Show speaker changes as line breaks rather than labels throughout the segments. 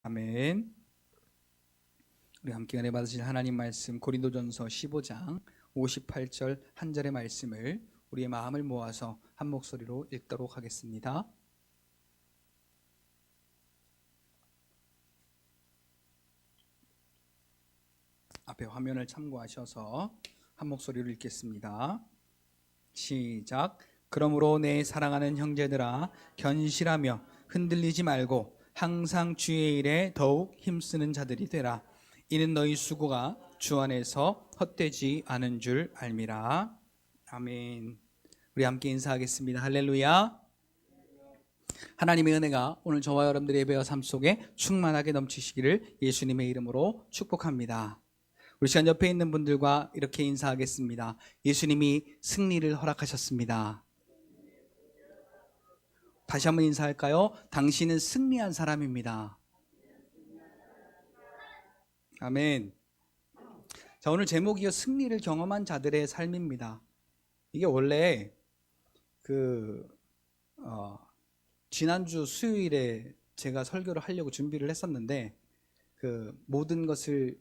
아멘. 우리 함께 은혜 받으실 하나님 말씀 고린도전서 15장 58절 한 절의 말씀을 우리의 마음을 모아서 한 목소리로 읽도록 하겠습니다. 앞에 화면을 참고하셔서 한 목소리로 읽겠습니다. 시작. 그러므로 내 사랑하는 형제들아, 견실하며 흔들리지 말고 항상 주의 일에 더욱 힘쓰는 자들이 되라. 이는 너희 수고가 주 안에서 헛되지 않은 줄 알미라. 아멘. 우리 함께 인사하겠습니다. 할렐루야. 하나님의 은혜가 오늘 저와 여러분들의 예배와 삶 속에 충만하게 넘치시기를 예수님의 이름으로 축복합니다. 우리 시간 옆에 있는 분들과 이렇게 인사하겠습니다. 예수님이 승리를 허락하셨습니다. 다시 한번 인사할까요? 당신은 승리한 사람입니다. 아멘. 자, 오늘 제목이요, 승리를 경험한 자들의 삶입니다. 이게 원래 지난주 수요일에 제가 설교를 하려고 준비를 했었는데, 모든 것을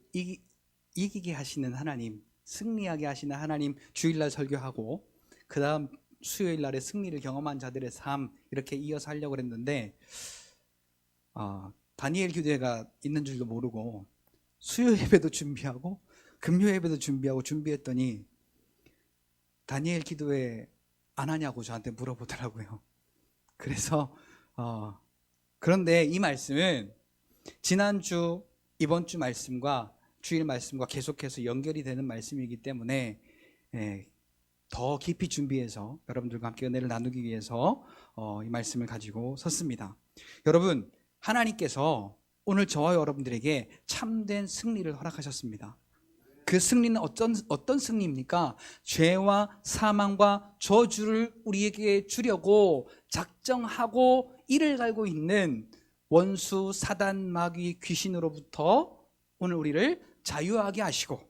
이기게 하시는 하나님, 승리하게 하시는 하나님 주일날 설교하고, 그 다음 수요일 날에 승리를 경험한 자들의 삶, 이렇게 이어서 하려고 했는데, 다니엘 기도회가 있는 줄도 모르고 수요 예배도 준비하고 금요 예배도 준비했더니 다니엘 기도회 안 하냐고 저한테 물어보더라고요. 그래서 그런데 이 말씀은 지난주 이번 주 말씀과 주일 말씀과 계속해서 연결이 되는 말씀이기 때문에 더 깊이 준비해서 여러분들과 함께 은혜를 나누기 위해서 이 말씀을 가지고 섰습니다. 여러분, 하나님께서 오늘 저와 여러분들에게 참된 승리를 허락하셨습니다. 그 승리는 어떤 승리입니까? 죄와 사망과 저주를 우리에게 주려고 작정하고 이를 갈고 있는 원수, 사단, 마귀, 귀신으로부터 오늘 우리를 자유하게 하시고,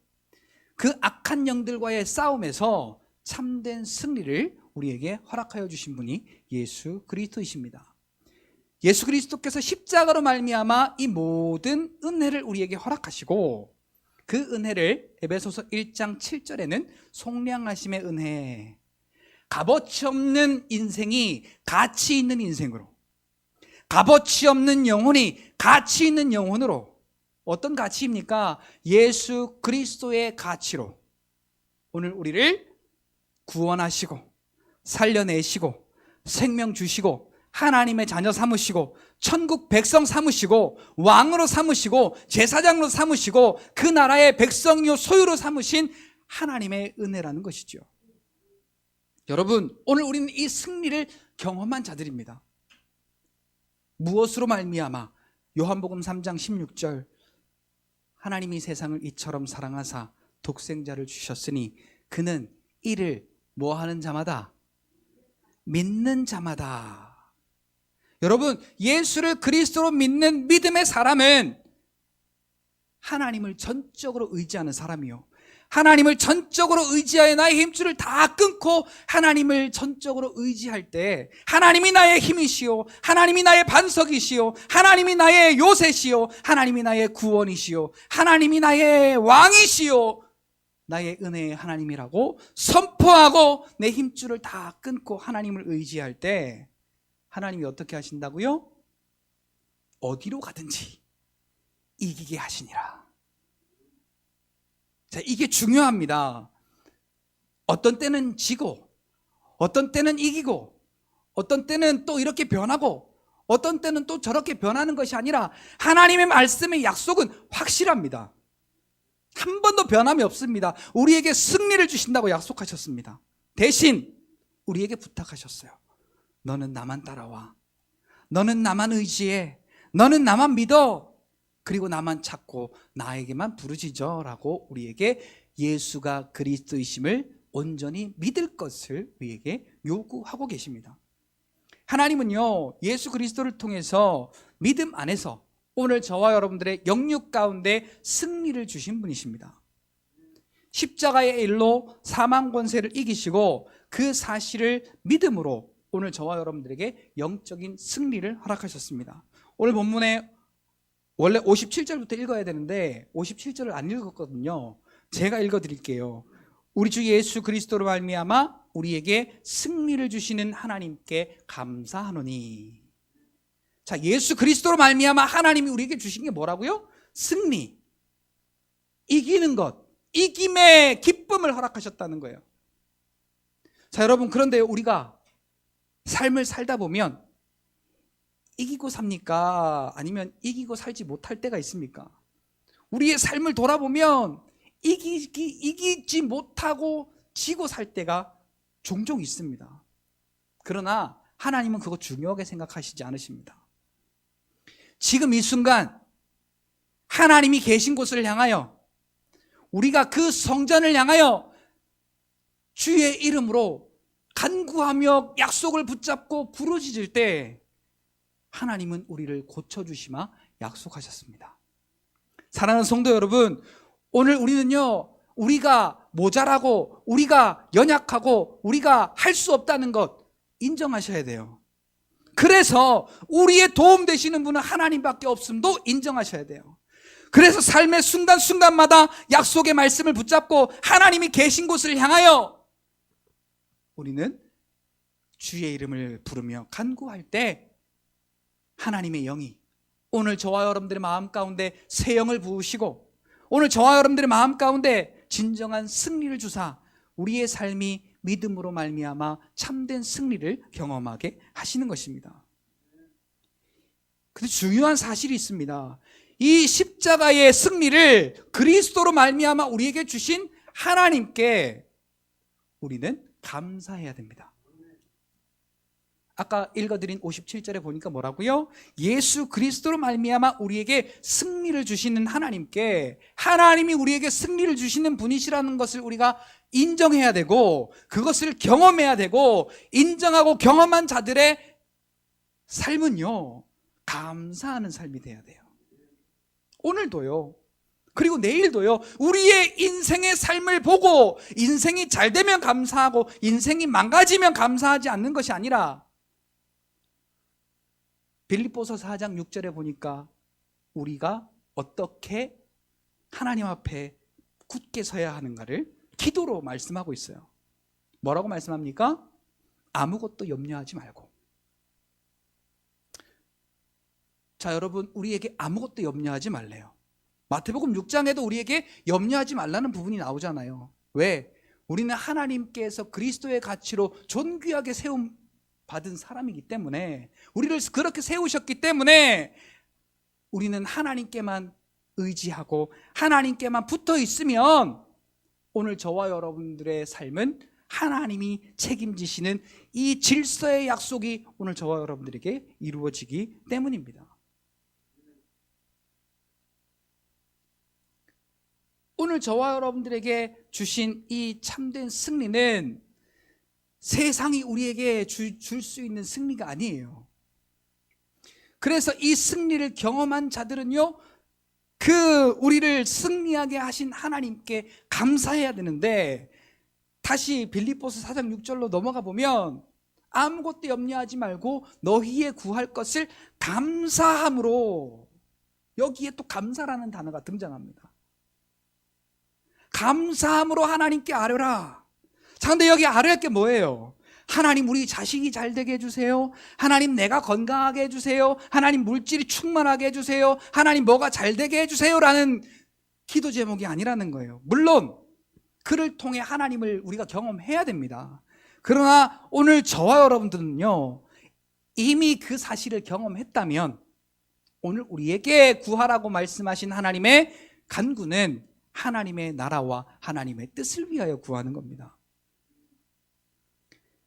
그 악한 영들과의 싸움에서 참된 승리를 우리에게 허락하여 주신 분이 예수 그리스도이십니다. 예수 그리스도께서 십자가로 말미암아 이 모든 은혜를 우리에게 허락하시고, 그 은혜를 에베소서 1장 7절에는 속량하심의 은혜, 값어치 없는 인생이 가치 있는 인생으로, 값어치 없는 영혼이 가치 있는 영혼으로, 어떤 가치입니까? 예수 그리스도의 가치로 오늘 우리를 구원하시고 살려내시고 생명 주시고 하나님의 자녀 삼으시고 천국 백성 삼으시고 왕으로 삼으시고 제사장으로 삼으시고 그 나라의 백성이요 소유로 삼으신 하나님의 은혜라는 것이죠. 여러분, 오늘 우리는 이 승리를 경험한 자들입니다. 무엇으로 말미암아? 요한복음 3장 16절, 하나님이 세상을 이처럼 사랑하사 독생자를 주셨으니 그는 이를 뭐하는 자마다? 믿는 자마다. 여러분, 예수를 그리스도로 믿는 믿음의 사람은 하나님을 전적으로 의지하는 사람이요, 하나님을 전적으로 의지하여 나의 힘줄을 다 끊고 하나님을 전적으로 의지할 때 하나님이 나의 힘이시요, 하나님이 나의 반석이시요, 하나님이 나의 요새시요, 하나님이 나의 구원이시요, 하나님이 나의 왕이시요, 나의 은혜의 하나님이라고 선포하고 내 힘줄을 다 끊고 하나님을 의지할 때 하나님이 어떻게 하신다고요? 어디로 가든지 이기게 하시니라. 자, 이게 중요합니다. 어떤 때는 지고, 어떤 때는 이기고, 어떤 때는 또 이렇게 변하고, 어떤 때는 또 저렇게 변하는 것이 아니라 하나님의 말씀의 약속은 확실합니다. 한 번도 변함이 없습니다. 우리에게 승리를 주신다고 약속하셨습니다. 대신 우리에게 부탁하셨어요. 너는 나만 따라와, 너는 나만 의지해, 너는 나만 믿어, 그리고 나만 찾고 나에게만 부르짖어 라고 우리에게 예수가 그리스도이심을 온전히 믿을 것을 우리에게 요구하고 계십니다. 하나님은요, 예수 그리스도를 통해서 믿음 안에서 오늘 저와 여러분들의 영육 가운데 승리를 주신 분이십니다. 십자가의 일로 사망 권세를 이기시고 그 사실을 믿음으로 오늘 저와 여러분들에게 영적인 승리를 허락하셨습니다. 오늘 본문에 원래 57절부터 읽어야 되는데 57절을 안 읽었거든요. 제가 읽어드릴게요. 우리 주 예수 그리스도로 말미암아 우리에게 승리를 주시는 하나님께 감사하노니. 자, 예수 그리스도로 말미암아 하나님이 우리에게 주신 게 뭐라고요? 승리, 이기는 것, 이김의 기쁨을 허락하셨다는 거예요. 자, 여러분, 그런데 우리가 삶을 살다 보면 이기고 삽니까? 아니면 이기고 살지 못할 때가 있습니까? 우리의 삶을 돌아보면 이기지 못하고 지고 살 때가 종종 있습니다. 그러나 하나님은 그거 중요하게 생각하시지 않으십니다. 지금 이 순간 하나님이 계신 곳을 향하여, 우리가 그 성전을 향하여 주의 이름으로 간구하며 약속을 붙잡고 부르짖을 때 하나님은 우리를 고쳐주시마 약속하셨습니다. 사랑하는 성도 여러분, 오늘 우리는요, 우리가 모자라고, 우리가 연약하고, 우리가 할 수 없다는 것 인정하셔야 돼요. 그래서 우리의 도움 되시는 분은 하나님밖에 없음도 인정하셔야 돼요. 그래서 삶의 순간순간마다 약속의 말씀을 붙잡고 하나님이 계신 곳을 향하여 우리는 주의 이름을 부르며 간구할 때 하나님의 영이 오늘 저와 여러분들의 마음 가운데 새 영을 부으시고, 오늘 저와 여러분들의 마음 가운데 진정한 승리를 주사 우리의 삶이 믿음으로 말미암아 참된 승리를 경험하게 하시는 것입니다. 근데 중요한 사실이 있습니다. 이 십자가의 승리를 그리스도로 말미암아 우리에게 주신 하나님께 우리는 감사해야 됩니다. 아까 읽어드린 57절에 보니까 뭐라고요? 예수 그리스도로 말미암아 우리에게 승리를 주시는 하나님께, 하나님이 우리에게 승리를 주시는 분이시라는 것을 우리가 인정해야 되고, 그것을 경험해야 되고, 인정하고 경험한 자들의 삶은요, 감사하는 삶이 돼야 돼요. 오늘도요, 그리고 내일도요, 우리의 인생의 삶을 보고 인생이 잘 되면 감사하고 인생이 망가지면 감사하지 않는 것이 아니라, 빌립보서 4장 6절에 보니까 우리가 어떻게 하나님 앞에 굳게 서야 하는가를 기도로 말씀하고 있어요. 뭐라고 말씀합니까? 아무것도 염려하지 말고. 자, 여러분, 우리에게 아무것도 염려하지 말래요. 마태복음 6장에도 우리에게 염려하지 말라는 부분이 나오잖아요. 왜? 우리는 하나님께서 그리스도의 가치로 존귀하게 세움 받은 사람이기 때문에, 우리를 그렇게 세우셨기 때문에 우리는 하나님께만 의지하고 하나님께만 붙어 있으면 오늘 저와 여러분들의 삶은 하나님이 책임지시는 이 질서의 약속이 오늘 저와 여러분들에게 이루어지기 때문입니다. 오늘 저와 여러분들에게 주신 이 참된 승리는 세상이 우리에게 줄 수 있는 승리가 아니에요. 그래서 이 승리를 경험한 자들은요, 우리를 승리하게 하신 하나님께 감사해야 되는데, 다시 빌립보서 4장 6절로 넘어가 보면 아무것도 염려하지 말고 너희의 구할 것을 감사함으로, 여기에 또 감사라는 단어가 등장합니다. 감사함으로 하나님께 아뢰라. 자, 근데 여기 아뢰할 게 뭐예요? 하나님, 우리 자식이 잘 되게 해주세요. 하나님, 내가 건강하게 해주세요. 하나님, 물질이 충만하게 해주세요. 하나님, 뭐가 잘 되게 해주세요 라는 기도 제목이 아니라는 거예요. 물론 그를 통해 하나님을 우리가 경험해야 됩니다. 그러나 오늘 저와 여러분들은요, 이미 그 사실을 경험했다면 오늘 우리에게 구하라고 말씀하신 하나님의 간구는 하나님의 나라와 하나님의 뜻을 위하여 구하는 겁니다.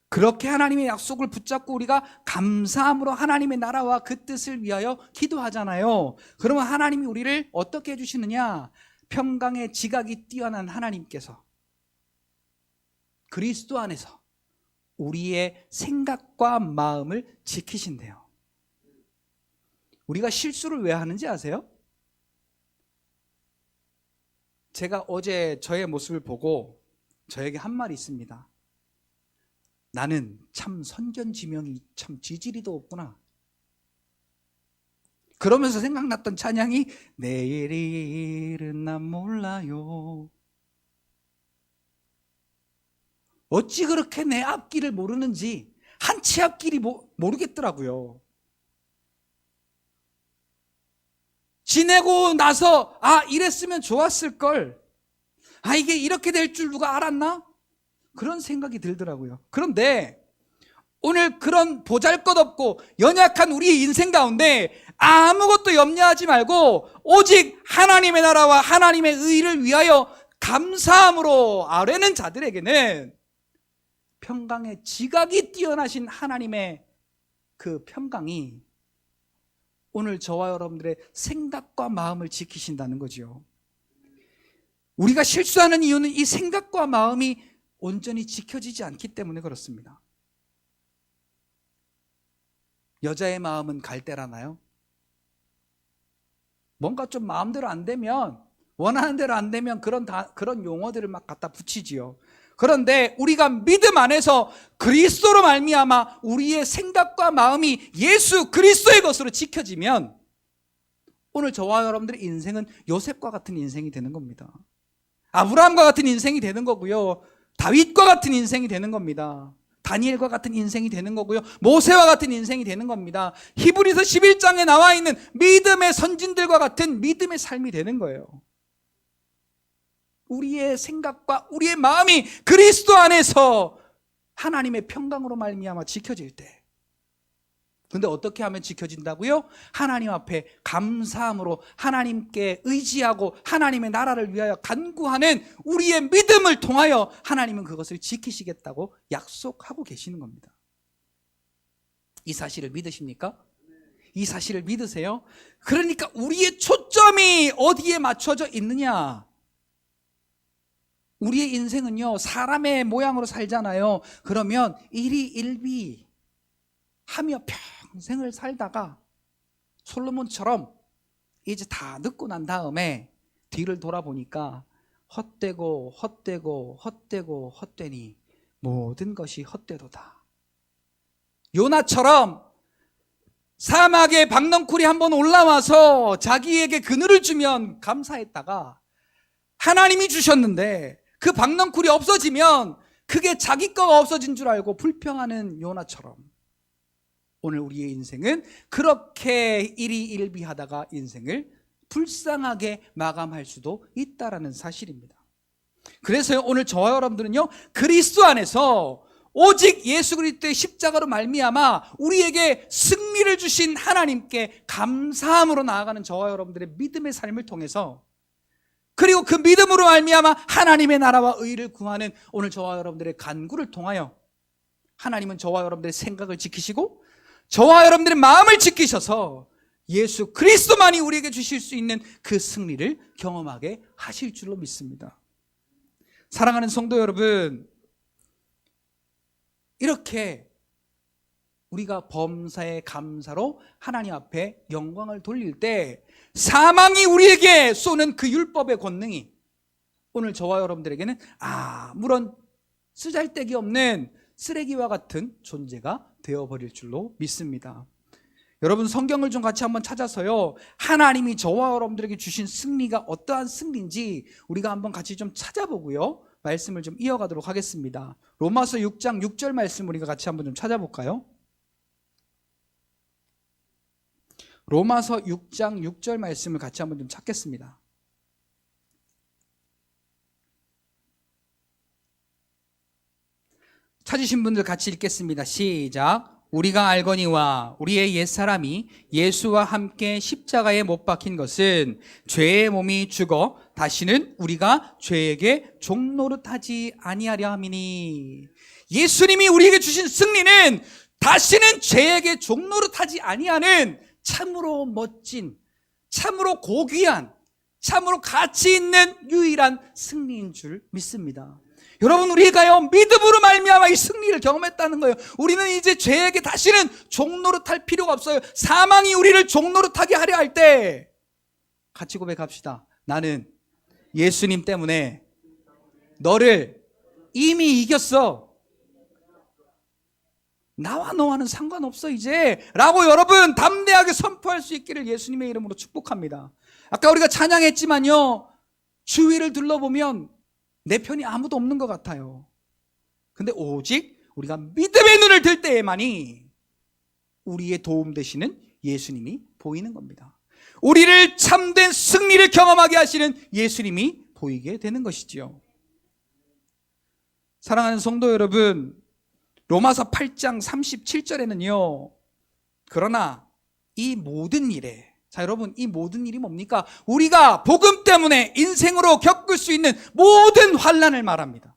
그렇게 하나님의 약속을 붙잡고 우리가 감사함으로 하나님의 나라와 그 뜻을 위하여 기도하잖아요. 그러면 하나님이 우리를 어떻게 해주시느냐? 평강의 지각이 뛰어난 하나님께서 그리스도 안에서 우리의 생각과 마음을 지키신대요. 우리가 실수를 왜 하는지 아세요? 제가 어제 저의 모습을 보고 저에게 한 말이 있습니다. 나는 참 선견지명이 참 지지리도 없구나. 그러면서 생각났던 찬양이 내일 일은 난 몰라요. 어찌 그렇게 내 앞길을 모르는지 한 치 앞길이 모르겠더라고요. 지내고 나서 이랬으면 좋았을걸, 이게 이렇게 될 줄 누가 알았나? 그런 생각이 들더라고요. 그런데 오늘 그런 보잘것없고 연약한 우리의 인생 가운데 아무것도 염려하지 말고 오직 하나님의 나라와 하나님의 의를 위하여 감사함으로 아뢰는 자들에게는 평강의 지각이 뛰어나신 하나님의 그 평강이 오늘 저와 여러분들의 생각과 마음을 지키신다는 거죠. 우리가 실수하는 이유는 이 생각과 마음이 온전히 지켜지지 않기 때문에 그렇습니다. 여자의 마음은 갈대라나요? 뭔가 좀 마음대로 안 되면, 원하는 대로 안 되면 그런 용어들을 막 갖다 붙이지요. 그런데 우리가 믿음 안에서 그리스도로 말미암아 우리의 생각과 마음이 예수 그리스도의 것으로 지켜지면 오늘 저와 여러분들의 인생은 요셉과 같은 인생이 되는 겁니다. 아브라함과 같은 인생이 되는 거고요, 다윗과 같은 인생이 되는 겁니다. 다니엘과 같은 인생이 되는 거고요, 모세와 같은 인생이 되는 겁니다. 히브리서 11장에 나와 있는 믿음의 선진들과 같은 믿음의 삶이 되는 거예요. 우리의 생각과 우리의 마음이 그리스도 안에서 하나님의 평강으로 말미암아 지켜질 때, 근데 어떻게 하면 지켜진다고요? 하나님 앞에 감사함으로 하나님께 의지하고 하나님의 나라를 위하여 간구하는 우리의 믿음을 통하여 하나님은 그것을 지키시겠다고 약속하고 계시는 겁니다. 이 사실을 믿으십니까? 이 사실을 믿으세요? 그러니까 우리의 초점이 어디에 맞춰져 있느냐? 우리의 인생은요, 사람의 모양으로 살잖아요. 그러면 일희일비 하며 평생을 살다가 솔로몬처럼 이제 다 늙고 난 다음에 뒤를 돌아보니까 헛되고 헛되니 모든 것이 헛되도다. 요나처럼 사막에 박넝쿨이 한번 올라와서 자기에게 그늘을 주면 감사했다가 하나님이 주셨는데 그 박넝쿨이 없어지면 그게 자기 거가 없어진 줄 알고 불평하는 요나처럼 오늘 우리의 인생은 그렇게 일희일비하다가 인생을 불쌍하게 마감할 수도 있다라는 사실입니다. 그래서 오늘 저와 여러분들은요, 그리스도 안에서 오직 예수 그리스도의 십자가로 말미암아 우리에게 승리를 주신 하나님께 감사함으로 나아가는 저와 여러분들의 믿음의 삶을 통해서, 그리고 그 믿음으로 말미암아 하나님의 나라와 의를 구하는 오늘 저와 여러분들의 간구를 통하여 하나님은 저와 여러분들의 생각을 지키시고 저와 여러분들의 마음을 지키셔서 예수 그리스도만이 우리에게 주실 수 있는 그 승리를 경험하게 하실 줄로 믿습니다. 사랑하는 성도 여러분, 이렇게 우리가 범사에 감사로 하나님 앞에 영광을 돌릴 때 사망이 우리에게 쏘는 그 율법의 권능이 오늘 저와 여러분들에게는 아무런 쓰잘데기 없는 쓰레기와 같은 존재가 되어버릴 줄로 믿습니다. 여러분, 성경을 좀 같이 한번 찾아서요, 하나님이 저와 여러분들에게 주신 승리가 어떠한 승리인지 우리가 한번 같이 좀 찾아보고요, 말씀을 좀 이어가도록 하겠습니다. 로마서 6장 6절 말씀 우리가 같이 한번 좀 찾아볼까요? 로마서 6장 6절 말씀을 같이 한번 좀 찾겠습니다. 찾으신 분들 같이 읽겠습니다. 시작. 우리가 알거니와 우리의 옛사람이 예수와 함께 십자가에 못 박힌 것은 죄의 몸이 죽어 다시는 우리가 죄에게 종노릇하지 아니하려 함이니. 예수님이 우리에게 주신 승리는 다시는 죄에게 종노릇하지 아니하는 참으로 멋진, 참으로 고귀한, 참으로 가치 있는 유일한 승리인 줄 믿습니다. 여러분, 우리가요 믿음으로 말미암아 이 승리를 경험했다는 거예요. 우리는 이제 죄에게 다시는 종노릇할 필요가 없어요. 사망이 우리를 종노릇하게 하려 할 때 같이 고백합시다. 나는 예수님 때문에 너를 이미 이겼어. 나와 너와는 상관없어 이제 라고 여러분 담대하게 선포할 수 있기를 예수님의 이름으로 축복합니다. 아까 우리가 찬양했지만요, 주위를 둘러보면 내 편이 아무도 없는 것 같아요. 근데 오직 우리가 믿음의 눈을 들 때에만이 우리의 도움 되시는 예수님이 보이는 겁니다. 우리를 참된 승리를 경험하게 하시는 예수님이 보이게 되는 것이지요. 사랑하는 성도 여러분, 로마서 8장 37절에는요, 그러나 이 모든 일에, 자 여러분, 이 모든 일이 뭡니까? 우리가 복음 때문에 인생으로 겪을 수 있는 모든 환난을 말합니다.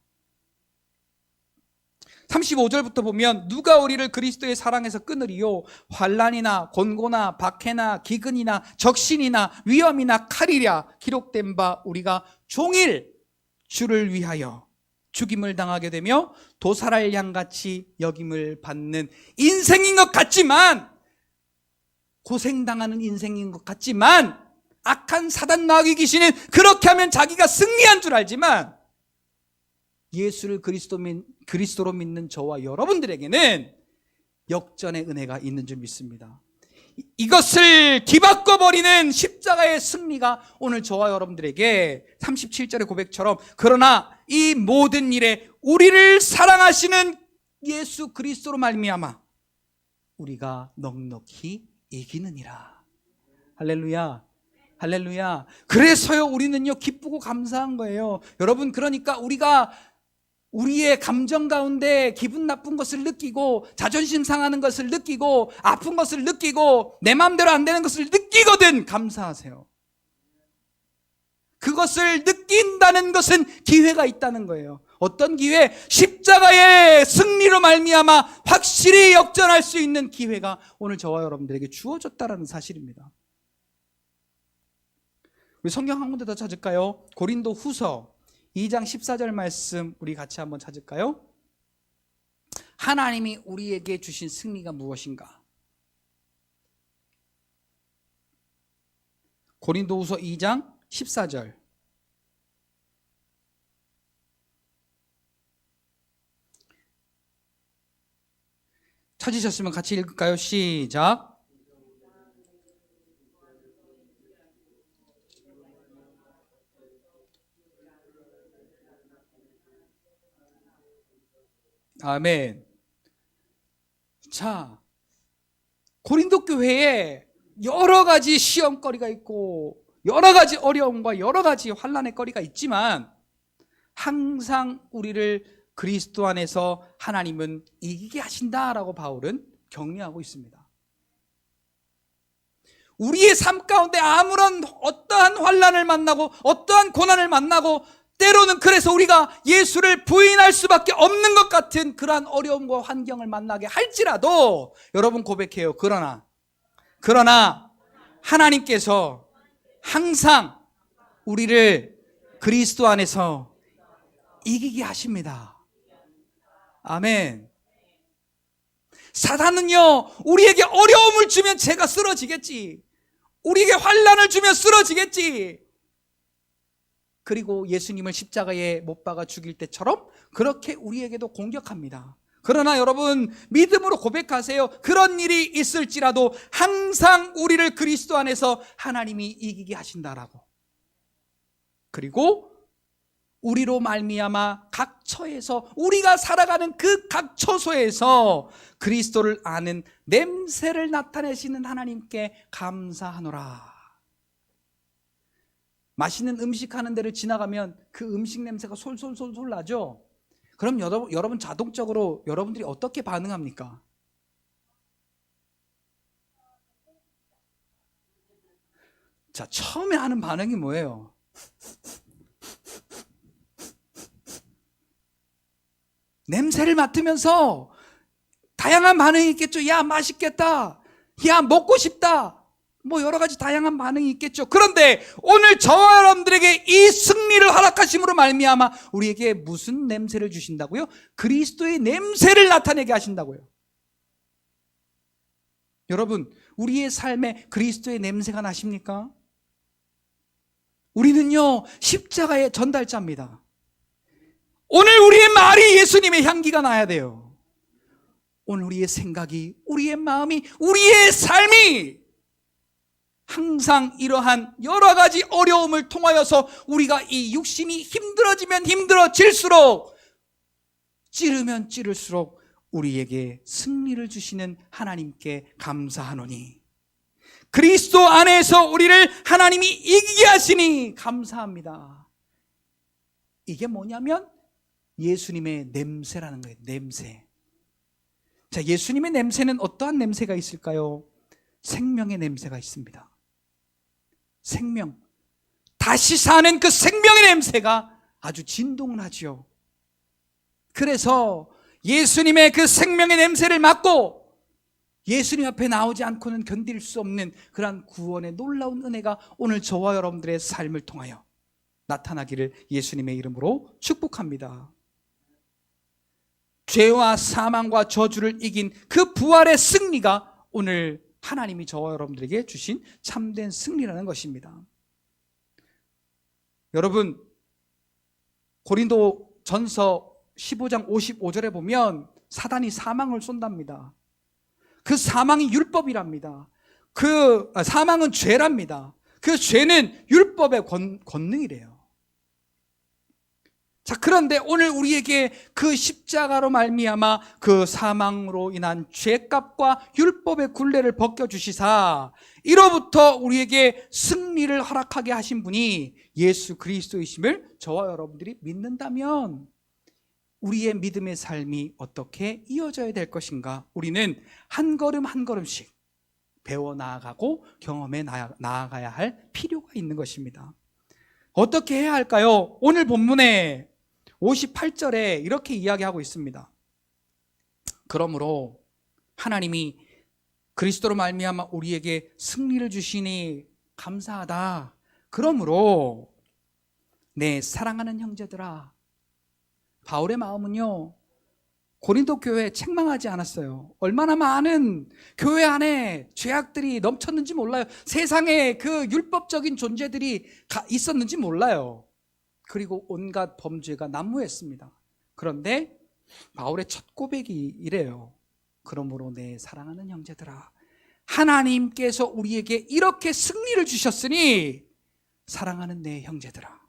35절부터 보면 누가 우리를 그리스도의 사랑에서 끊으리요? 환난이나 곤고나 박해나 기근이나 적신이나 위험이나 칼이랴. 기록된 바 우리가 종일 주를 위하여 죽임을 당하게 되며 도살할 양같이 여김을 받는 인생인 것 같지만, 고생당하는 인생인 것 같지만, 악한 사단 마귀 귀신은 그렇게 하면 자기가 승리한 줄 알지만, 예수를 그리스도로 믿는 저와 여러분들에게는 역전의 은혜가 있는 줄 믿습니다. 이것을 뒤바꿔 버리는 십자가의 승리가 오늘 저와 여러분들에게 37절의 고백처럼, 그러나 이 모든 일에 우리를 사랑하시는 예수 그리스도로 말미암아 우리가 넉넉히 이기느니라. 할렐루야, 할렐루야. 그래서요 우리는요 기쁘고 감사한 거예요. 여러분, 그러니까 우리가 우리의 감정 가운데 기분 나쁜 것을 느끼고, 자존심 상하는 것을 느끼고, 아픈 것을 느끼고, 내 마음대로 안 되는 것을 느끼거든 감사하세요. 그것을 느낀다는 것은 기회가 있다는 거예요. 어떤 기회? 십자가의 승리로 말미암아 확실히 역전할 수 있는 기회가 오늘 저와 여러분들에게 주어졌다는 사실입니다. 우리 성경 한 군데 더 찾을까요? 고린도 후서 2장 14절 말씀 우리 같이 한번 찾을까요? 하나님이 우리에게 주신 승리가 무엇인가? 고린도후서 2장 14절. 찾으셨으면 같이 읽을까요? 시작. 아멘. 자, 고린도 교회에 여러 가지 시험거리가 있고 여러 가지 어려움과 여러 가지 환난의 거리가 있지만, 항상 우리를 그리스도 안에서 하나님은 이기게 하신다라고 바울은 격려하고 있습니다. 우리의 삶 가운데 아무런 어떠한 환난을 만나고 어떠한 고난을 만나고, 때로는 그래서 우리가 예수를 부인할 수밖에 없는 것 같은 그러한 어려움과 환경을 만나게 할지라도, 여러분 고백해요. 그러나 하나님께서 항상 우리를 그리스도 안에서 이기게 하십니다. 아멘. 사단은요 우리에게 어려움을 주면 제가 쓰러지겠지, 우리에게 환난을 주면 쓰러지겠지, 그리고 예수님을 십자가에 못 박아 죽일 때처럼 그렇게 우리에게도 공격합니다. 그러나 여러분 믿음으로 고백하세요. 그런 일이 있을지라도 항상 우리를 그리스도 안에서 하나님이 이기게 하신다라고. 그리고 우리로 말미암아 각 처에서, 우리가 살아가는 그 각 처소에서 그리스도를 아는 냄새를 나타내시는 하나님께 감사하노라. 맛있는 음식 하는 데를 지나가면 그 음식 냄새가 솔솔솔솔 나죠? 그럼 여러분 자동적으로 여러분들이 어떻게 반응합니까? 자, 처음에 하는 반응이 뭐예요? 냄새를 맡으면서 다양한 반응이 있겠죠. 야, 맛있겠다. 야, 먹고 싶다. 뭐 여러 가지 다양한 반응이 있겠죠. 그런데 오늘 저와 여러분들에게 이 승리를 허락하심으로 말미암아 우리에게 무슨 냄새를 주신다고요? 그리스도의 냄새를 나타내게 하신다고요. 여러분, 우리의 삶에 그리스도의 냄새가 나십니까? 우리는요 십자가의 전달자입니다. 오늘 우리의 말이 예수님의 향기가 나야 돼요. 오늘 우리의 생각이, 우리의 마음이, 우리의 삶이 항상 이러한 여러 가지 어려움을 통하여서 우리가 이 육신이 힘들어지면 힘들어질수록, 찌르면 찌를수록 우리에게 승리를 주시는 하나님께 감사하노니, 그리스도 안에서 우리를 하나님이 이기게 하시니 감사합니다. 이게 뭐냐면 예수님의 냄새라는 거예요. 냄새. 자, 예수님의 냄새는 어떠한 냄새가 있을까요? 생명의 냄새가 있습니다. 생명, 다시 사는 그 생명의 냄새가 아주 진동을 하죠. 그래서 예수님의 그 생명의 냄새를 맡고 예수님 앞에 나오지 않고는 견딜 수 없는 그러한 구원의 놀라운 은혜가 오늘 저와 여러분들의 삶을 통하여 나타나기를 예수님의 이름으로 축복합니다. 죄와 사망과 저주를 이긴 그 부활의 승리가 오늘 하나님이 저와 여러분들에게 주신 참된 승리라는 것입니다. 여러분, 고린도 전서 15장 55절에 보면 사단이 사망을 쏜답니다. 그 사망이 율법이랍니다. 그 사망은 죄랍니다. 그 죄는 율법의 권능이래요. 자, 그런데 오늘 우리에게 그 십자가로 말미암아 그 사망으로 인한 죄값과 율법의 굴레를 벗겨주시사 이로부터 우리에게 승리를 허락하게 하신 분이 예수 그리스도이심을 저와 여러분들이 믿는다면 우리의 믿음의 삶이 어떻게 이어져야 될 것인가? 우리는 한 걸음 한 걸음씩 배워 나아가고 경험해 나아가야 할 필요가 있는 것입니다. 어떻게 해야 할까요? 오늘 본문에 58절에 이렇게 이야기하고 있습니다. 그러므로 하나님이 그리스도로 말미암아 우리에게 승리를 주시니 감사하다. 그러므로 내 사랑하는 형제들아, 바울의 마음은요, 고린도 교회에 책망하지 않았어요. 얼마나 많은 교회 안에 죄악들이 넘쳤는지 몰라요. 세상에 그 율법적인 존재들이 있었는지 몰라요. 그리고 온갖 범죄가 난무했습니다. 그런데 바울의 첫 고백이 이래요. 그러므로 내 사랑하는 형제들아, 하나님께서 우리에게 이렇게 승리를 주셨으니 사랑하는 내 형제들아.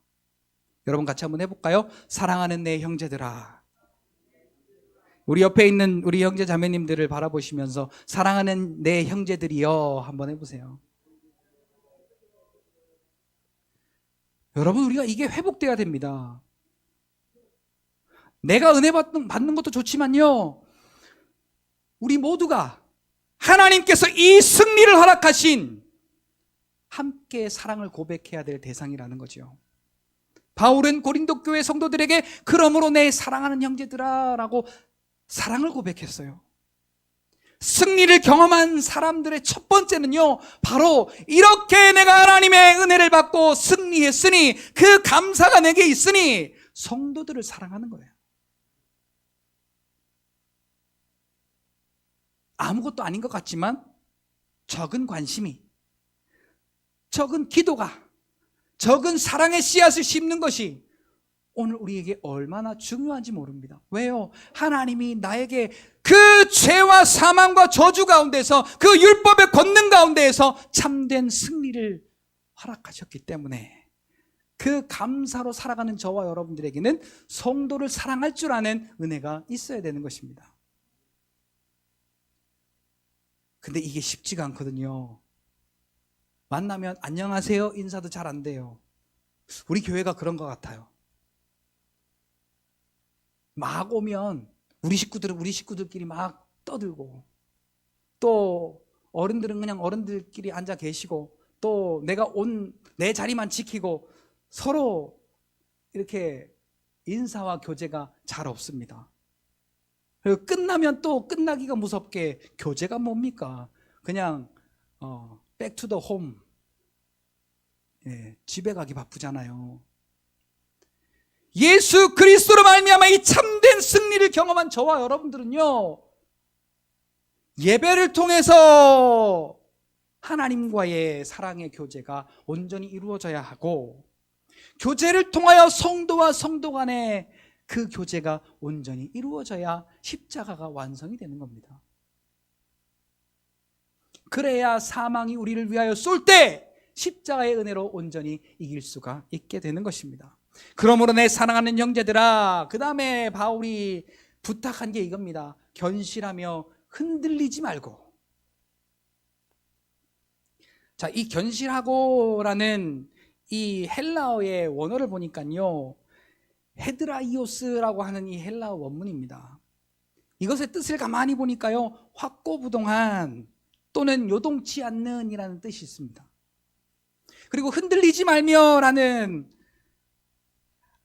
여러분 같이 한번 해볼까요? 사랑하는 내 형제들아. 우리 옆에 있는 우리 형제 자매님들을 바라보시면서 사랑하는 내 형제들이여 한번 해보세요. 여러분, 우리가 이게 회복돼야 됩니다. 내가 은혜 받는 것도 좋지만요, 우리 모두가 하나님께서 이 승리를 허락하신 함께 사랑을 고백해야 될 대상이라는 거죠. 바울은 고린도 교회 성도들에게 그러므로 내 사랑하는 형제들아 라고 사랑을 고백했어요. 승리를 경험한 사람들의 첫 번째는요, 바로 이렇게 내가 하나님의 은혜를 받고 승리했으니, 그 감사가 내게 있으니 성도들을 사랑하는 거예요. 아무것도 아닌 것 같지만 적은 관심이, 적은 기도가, 적은 사랑의 씨앗을 심는 것이 오늘 우리에게 얼마나 중요한지 모릅니다. 왜요? 하나님이 나에게 그 죄와 사망과 저주 가운데서, 그 율법의 권능 가운데에서 참된 승리를 허락하셨기 때문에 그 감사로 살아가는 저와 여러분들에게는 성도를 사랑할 줄 아는 은혜가 있어야 되는 것입니다. 근데 이게 쉽지가 않거든요. 만나면 안녕하세요 인사도 잘 안 돼요. 우리 교회가 그런 것 같아요. 막 오면 우리 식구들끼리 막 떠들고, 또 어른들은 그냥 어른들끼리 앉아 계시고, 또 내가 온 내 자리만 지키고, 서로 이렇게 인사와 교제가 잘 없습니다. 그리고 끝나면 또 끝나기가 무섭게 교제가 뭡니까? 그냥 back to the home, 집에 가기 바쁘잖아요. 예수 그리스도로 말미암아 이 참된 승리를 경험한 저와 여러분들은요, 예배를 통해서 하나님과의 사랑의 교제가 온전히 이루어져야 하고, 교제를 통하여 성도와 성도 간의 그 교제가 온전히 이루어져야 십자가가 완성이 되는 겁니다. 그래야 사망이 우리를 위하여 쏠 때 십자가의 은혜로 온전히 이길 수가 있게 되는 것입니다. 그러므로 내 사랑하는 형제들아, 그 다음에 바울이 부탁한 게 이겁니다. 견실하며 흔들리지 말고. 자, 이 견실하고라는 이 헬라어의 원어를 보니까요, 헤드라이오스라고 하는 이 헬라어 원문입니다. 이것의 뜻을 가만히 보니까요, 확고부동한 또는 요동치 않는 이라는 뜻이 있습니다. 그리고 흔들리지 말며라는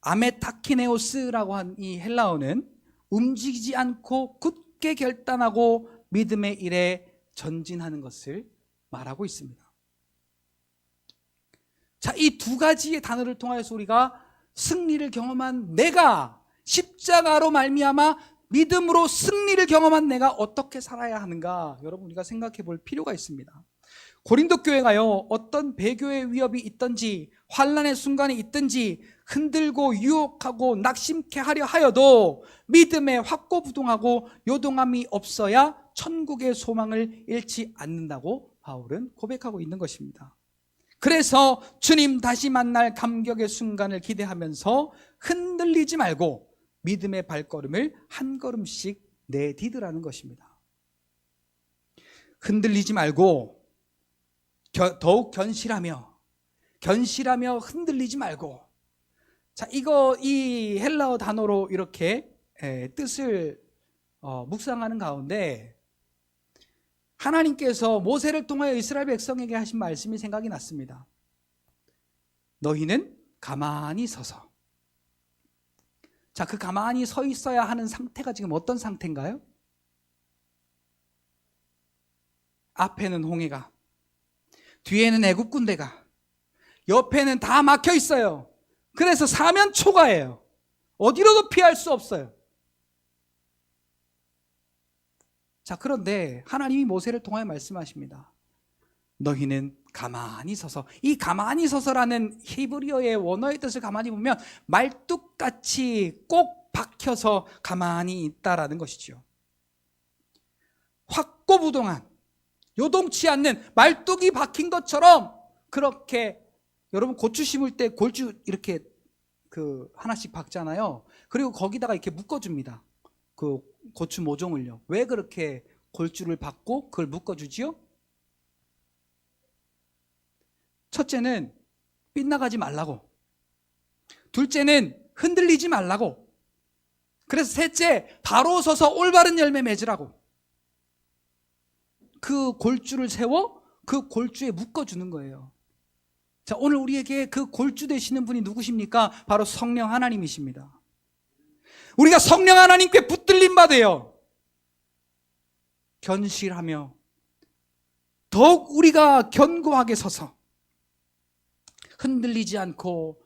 아메타키네오스라고 한 이 헬라어는 움직이지 않고 굳게 결단하고 믿음의 일에 전진하는 것을 말하고 있습니다. 자, 이 두 가지의 단어를 통하여서 우리가 승리를 경험한 내가, 십자가로 말미암아 믿음으로 승리를 경험한 내가 어떻게 살아야 하는가, 여러분 우리가 생각해 볼 필요가 있습니다. 고린도 교회가요, 어떤 배교의 위협이 있든지 환난의 순간이 있든지 흔들고 유혹하고 낙심케 하려 하여도 믿음에 확고부동하고 요동함이 없어야 천국의 소망을 잃지 않는다고 바울은 고백하고 있는 것입니다. 그래서 주님 다시 만날 감격의 순간을 기대하면서 흔들리지 말고 믿음의 발걸음을 한 걸음씩 내디드라는 것입니다. 흔들리지 말고 더욱 견실하며 흔들리지 말고. 자, 이 헬라어 단어로 이렇게 뜻을 묵상하는 가운데 하나님께서 모세를 통하여 이스라엘 백성에게 하신 말씀이 생각이 났습니다. 너희는 가만히 서서. 자, 그 가만히 서 있어야 하는 상태가 지금 어떤 상태인가요? 앞에는 홍해가, 뒤에는 애국 군대가, 옆에는 다 막혀 있어요. 그래서 사면 초가예요. 어디로도 피할 수 없어요. 자, 그런데 하나님이 모세를 통하여 말씀하십니다. 너희는 가만히 서서. 이 가만히 서서라는 히브리어의 원어의 뜻을 가만히 보면 말뚝같이 꼭 박혀서 가만히 있다라는 것이죠. 확고부동한, 요동치 않는, 말뚝이 박힌 것처럼 그렇게, 여러분 고추 심을 때 골주 이렇게 하나씩 박잖아요. 그리고 거기다가 이렇게 묶어줍니다. 그 고추 모종을요. 왜 그렇게 골주를 박고 그걸 묶어주지요? 첫째는 빗나가지 말라고, 둘째는 흔들리지 말라고, 그래서 셋째 바로 서서 올바른 열매 맺으라고. 그 골주를 세워 그 골주에 묶어주는 거예요. 자, 오늘 우리에게 그 골주 되시는 분이 누구십니까? 바로 성령 하나님이십니다. 우리가 성령 하나님께 붙들림 받아요. 견실하며 더욱 우리가 견고하게 서서 흔들리지 않고,